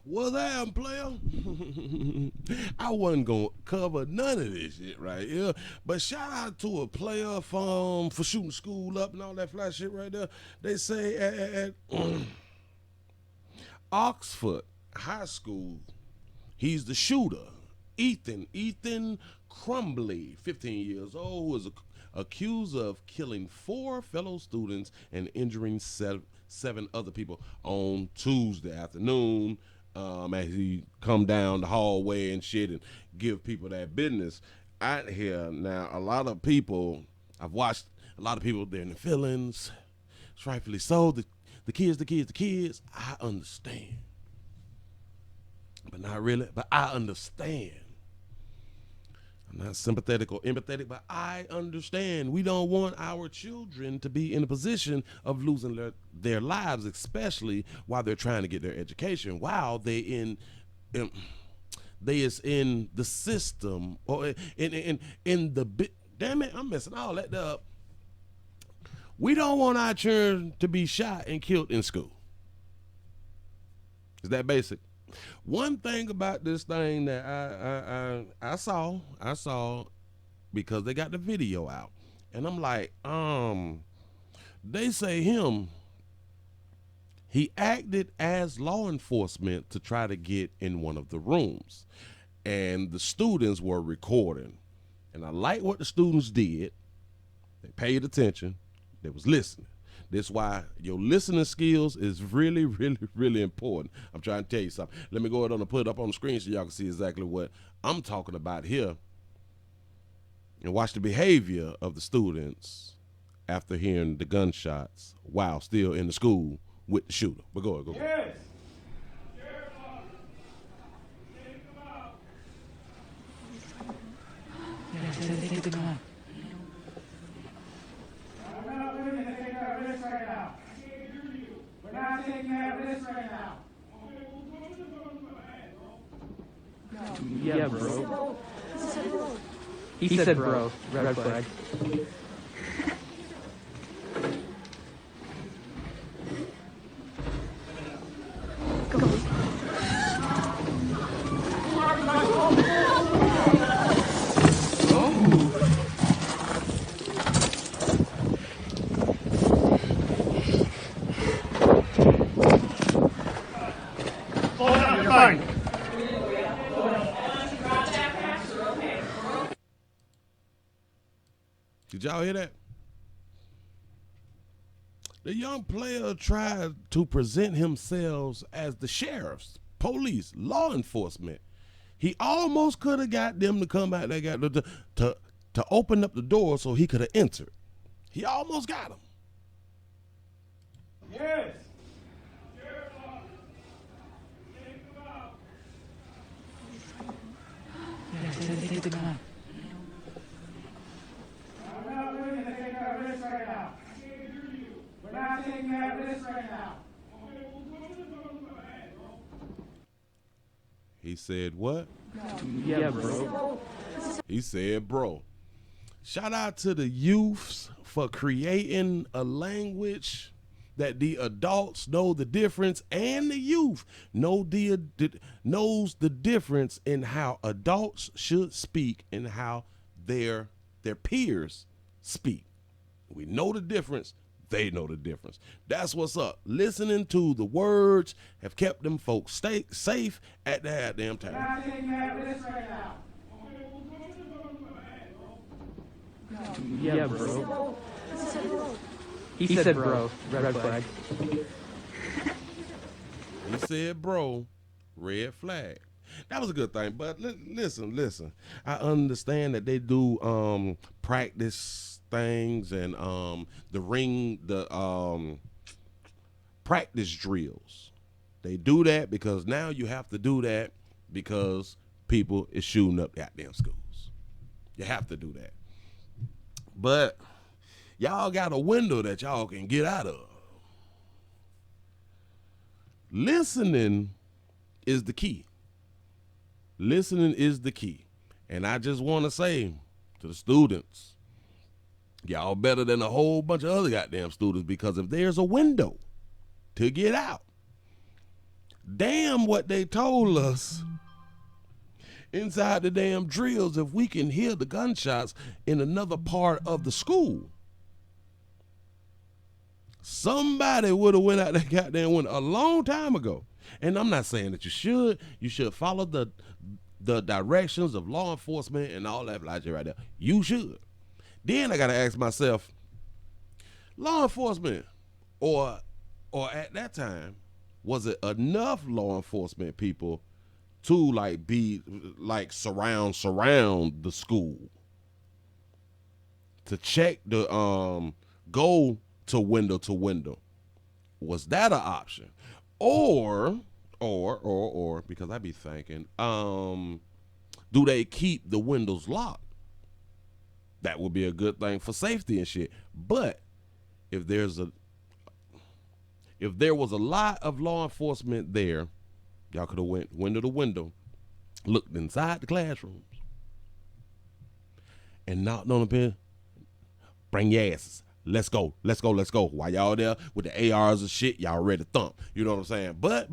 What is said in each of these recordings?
What's that, player? I wasn't gonna cover none of this shit right here. But shout out to a player for shooting school up and all that fly shit right there. They say at Oxford High School, he's the shooter. Ethan Crumbley, 15 years old, was accused of killing 4 fellow students and injuring 7 other people on Tuesday afternoon. As he come down the hallway and shit and give people that business out here. Now, a lot of people, I've watched a lot of people, they're in their feelings, it's rightfully so. The kids, I understand. But not really, but I understand. I'm not sympathetic or empathetic, but I understand. We don't want our children to be in a position of losing their lives, especially while they're trying to get their education, while they they is in the system or in the damn it, I'm messing all that up. We don't want our children to be shot and killed in school. Is that basic? One thing about this thing that I saw because they got the video out, and I'm like, they say he acted as law enforcement to try to get in one of the rooms, and the students were recording, and I like what the students did. They paid attention. They was listening. That's why your listening skills is really, really, really important. I'm trying to tell you something. Let me go ahead and put it up on the screen so y'all can see exactly what I'm talking about here. And watch the behavior of the students after hearing the gunshots while still in the school with the shooter. But go ahead, go ahead. Yes. Take them out. We're not willing to take that risk right now. We're not taking that risk right now. Yeah, bro. He said bro. Red flag. Fine. Did y'all hear that? The young player tried to present himself as the sheriffs, police, law enforcement. He almost could have got them to come out. They got to open up the door so he could have entered. He almost got them. Yes. Take them out. We're not willing to take that risk right now. We're not taking that risk right now. He said what? Yeah, bro. He said, bro. Shout out to the youths for creating a language that the adults know the difference, and the youth knows the difference in how adults should speak and how their peers speak. We know the difference. They know the difference. That's what's up. Listening to the words have kept them folks safe at that damn We're time. not taking that risk right now. Yeah, bro. He said bro. Red flag. He said, bro, red flag. That was a good thing. But listen. I understand that they do practice things and the practice drills. They do that because now you have to do that because people is shooting up goddamn schools. You have to do that. But y'all got a window that y'all can get out of. Listening is the key. Listening is the key. And I just want to say to the students, y'all better than a whole bunch of other goddamn students, because if there's a window to get out, damn what they told us inside the damn drills if we can hear the gunshots in another part of the school. Somebody would have went out that goddamn window a long time ago. And I'm not saying that you should follow the directions of law enforcement and all that logic right there. You should. Then I gotta ask myself, law enforcement, or at that time, was it enough law enforcement people to surround the school to check the go to window? Was that an option? Or because I be thinking, do they keep the windows locked? That would be a good thing for safety and shit. But if there was a lot of law enforcement there, y'all could have went window to window, looked inside the classrooms, and knocked on the pen. Bring your asses. Let's go. While y'all there with the ARs and shit, y'all ready to thump. You know what I'm saying? But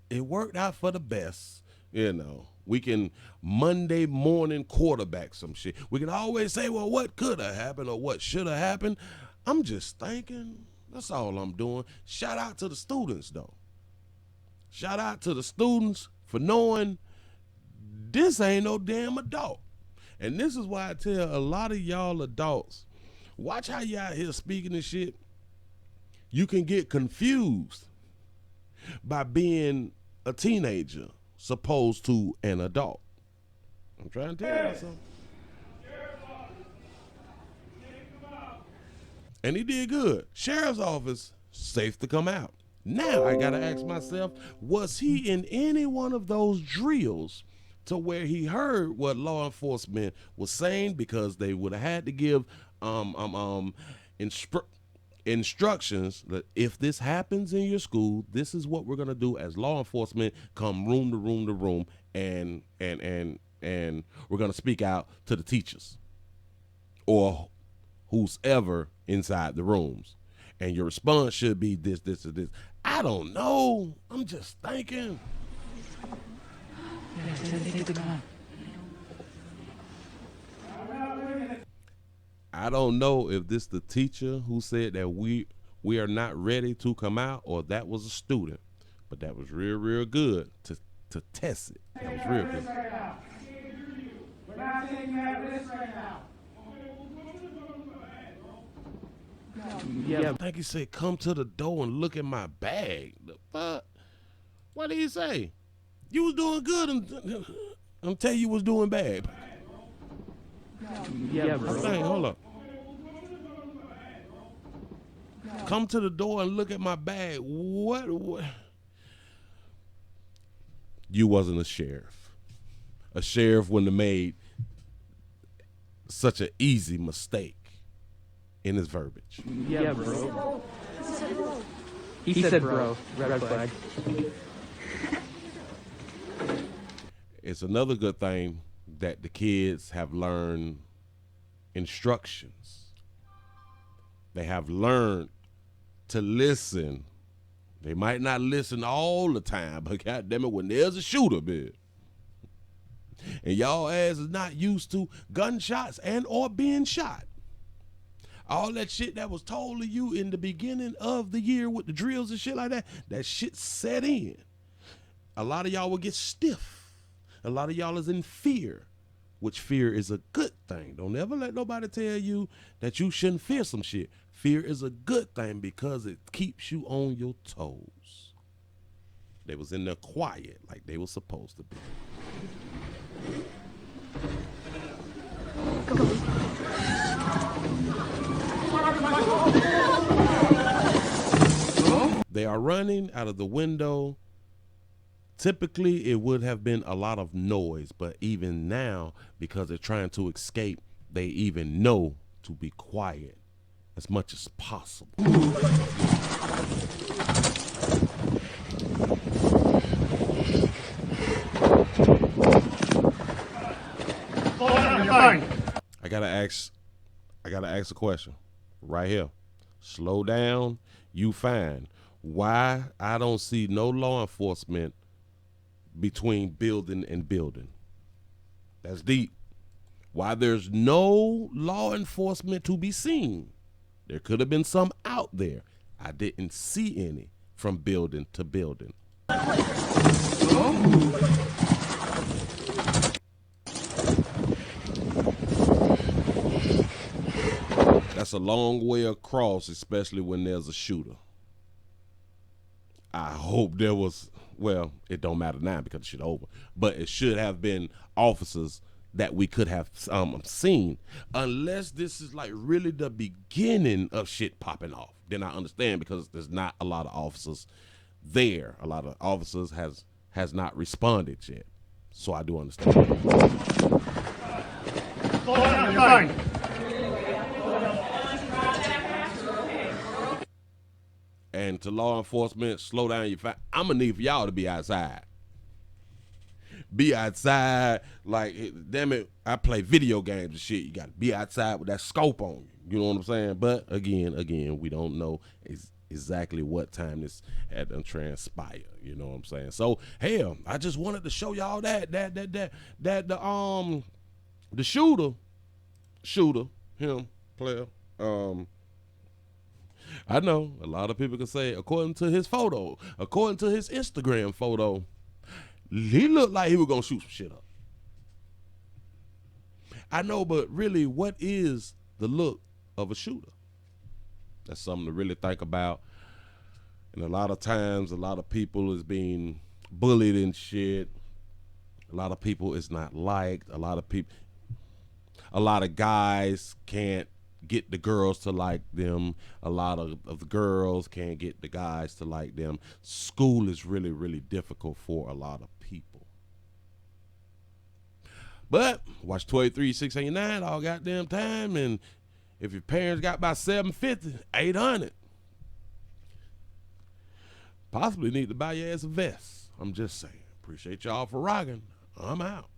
it worked out for the best. You know, we can Monday morning quarterback some shit. We can always say, well, what could have happened or what should have happened? I'm just thinking. That's all I'm doing. Shout out to the students, though. Shout out to the students for knowing this ain't no damn adult. And this is why I tell a lot of y'all adults, watch how you out here speaking and shit. You can get confused by being a teenager supposed to an adult. I'm trying to tell you something. And he did good. Sheriff's office, safe to come out. Now I gotta ask myself, was he in any one of those drills to where he heard what law enforcement was saying, because they would have had to give instructions that if this happens in your school, this is what we're gonna do as law enforcement. Come room to room to room, and we're gonna speak out to the teachers or who's ever inside the rooms, and your response should be this, this, or this. I don't know. I'm just thinking. I don't know if this the teacher who said that we are not ready to come out, or that was a student, but that was real good to test it. That was real good. We're not taking that risk right now. Yeah, I think he said, come to the door and look at my bag. The fuck? What did he say? You was doing good and I'm telling you was doing bad. Yeah, bro. Dang, hold up. Come to the door and look at my bag. What? You wasn't a sheriff. A sheriff wouldn't have made such an easy mistake in his verbiage. Yeah, bro. He said bro. Red flag. It's another good thing that the kids have learned instructions. They have learned to listen. They might not listen all the time, but goddamn it, when there's a shooter, man, and y'all ass is not used to gunshots and or being shot, all that shit that was told to you in the beginning of the year with the drills and shit like that, that shit set in. A lot of y'all will get stiff. A lot of y'all is in fear, which fear is a good thing. Don't ever let nobody tell you that you shouldn't fear some shit. Fear is a good thing because it keeps you on your toes. They was in there quiet like they were supposed to be. They are running out of the window. Typically, it would have been a lot of noise, but even now, because they're trying to escape, they even know to be quiet as much as possible. I gotta ask a question right here. Slow down. You fine. why I don't see no law enforcement between building and building. That's deep. Why there's no law enforcement to be seen. There could have been some out there. I didn't see any from building to building. That's a long way across, especially when there's a shooter. I hope there was, well, it don't matter now because the shit over, but it should have been officers that we could have seen, unless this is like really the beginning of shit popping off. Then I understand, because there's not a lot of officers there. A lot of officers has not responded yet, so I do understand. Slow down, you're fine. And to law enforcement, slow down your I'm gonna need for y'all to be outside. Be outside, like, damn it, I play video games and shit. You gotta be outside with that scope on you. You know what I'm saying? But again, we don't know exactly what time this had to transpire. You know what I'm saying? So hell, I just wanted to show y'all that the shooter, him, player, I know a lot of people can say, according to his photo, according to his Instagram photo, he looked like he was gonna shoot some shit up. I know, but really, what is the look of a shooter? That's something to really think about. And a lot of times, a lot of people is being bullied and shit. A lot of people is not liked. A lot of guys can't get the girls to like them. A lot of the girls can't get the guys to like them. School is really, really difficult for a lot of people. But watch 23-689 all goddamn time, and if your parents got about 750, 800, possibly need to buy your ass a vest. I'm just saying. Appreciate y'all for rocking. I'm out.